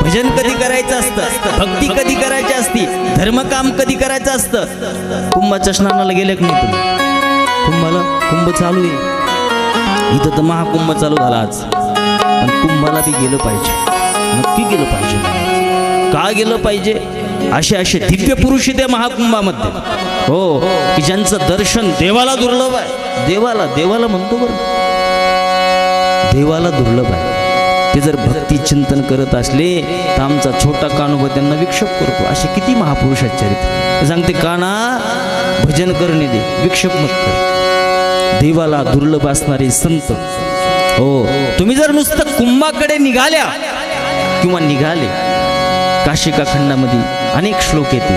भजन कधी करायचं असतं, भक्ती कधी करायची असती, धर्मकाम कधी करायचं असतं. कुंभाच्या स्नानाला गेले की नाही तुम्ही? कुंभाला कुंभ चालू आहे इथं तर महाकुंभ चालू झाला आज. पण कुंभाला बी गेलं पाहिजे, नक्की गेलं पाहिजे. का गेलं पाहिजे? असे असे दिव्य पुरुष त्या महाकुंभामध्ये हो की ज्यांचं दर्शन देवाला दुर्लभ आहे. देवाला म्हणतो बरं, देवाला दुर्लभ आहे. ते जर भक्ती चिंतन करत असले तर आमचा छोटा कान्होबा त्यांना विक्षेप करतो. असे किती महापुरुष आहेत चरित्र. सांगते काना भजन करणे दे, विक्षेप मत कर. देवाला दुर्लभ असणारे संत हो. तुम्ही जर नुसतं कुंभाकडे निघाल्या किंवा निघाले, काशिका खंडामध्ये अनेक श्लोक येते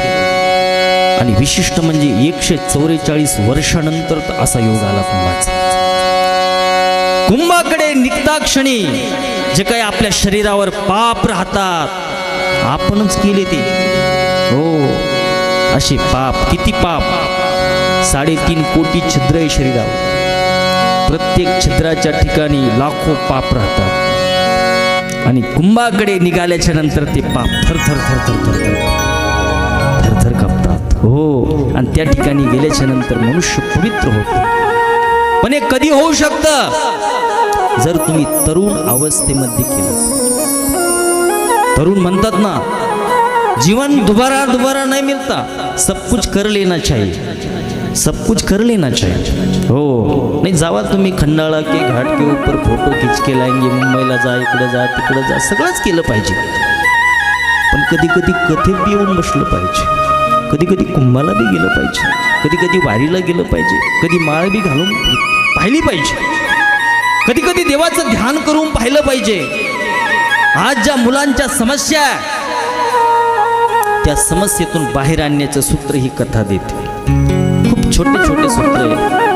आणि विशिष्ट म्हणजे 144 वर्षानंतर असा योग आला कुंभाचा. कुंभाकडे निघता क्षणी जे काही आपल्या शरीरावर पाप राहतात आपणच केले ते हो. असे पाप, किती पाप, 3.5 कोटी छिद्र आहे शरीरावर. प्रत्येक छिद्राच्या ठिकाणी लाखो पाप राहतात आणि कुंभाकडे निघाल्याच्या नंतर ते पाप थरथर थरथर थरथर थरथर कापतात हो. आणि त्या ठिकाणी गेल्याच्या नंतर मनुष्य पवित्र होतो. पण हे कधी होऊ शकतं? जर तुम्ही तरुण अवस्थेमध्ये केलं. तरुण म्हणतात ना, जीवन दोबारा दोबारा नहीं मिलता, सब कुछ कर लेना चाहिए, सब कुछ कर लेना चाहिए हो. नाही जावा तुम्ही खंडाळा के घाट के ऊपर फोटो खिंच के लाएंगे, मुंबईला जा, इकडे जा, तिकडे जा, सगळंच केलं पाहिजे. पण कधी कधी कथेत बी येऊन बसलं पाहिजे, कधी कधी कुंभाला बी गेलं पाहिजे, कधी कधी वारीला गेलं पाहिजे, कधी माळ बी घालून पाहिली पाहिजे, कधी कधी देवाचं ध्यान करून पाहिलं पाहिजे. आज ज्या मुलांच्या समस्या त्या समस्येतून बाहेर आणण्याचं सूत्र ही कथा देते. खूप छोटे छोटे सूत्र आहे.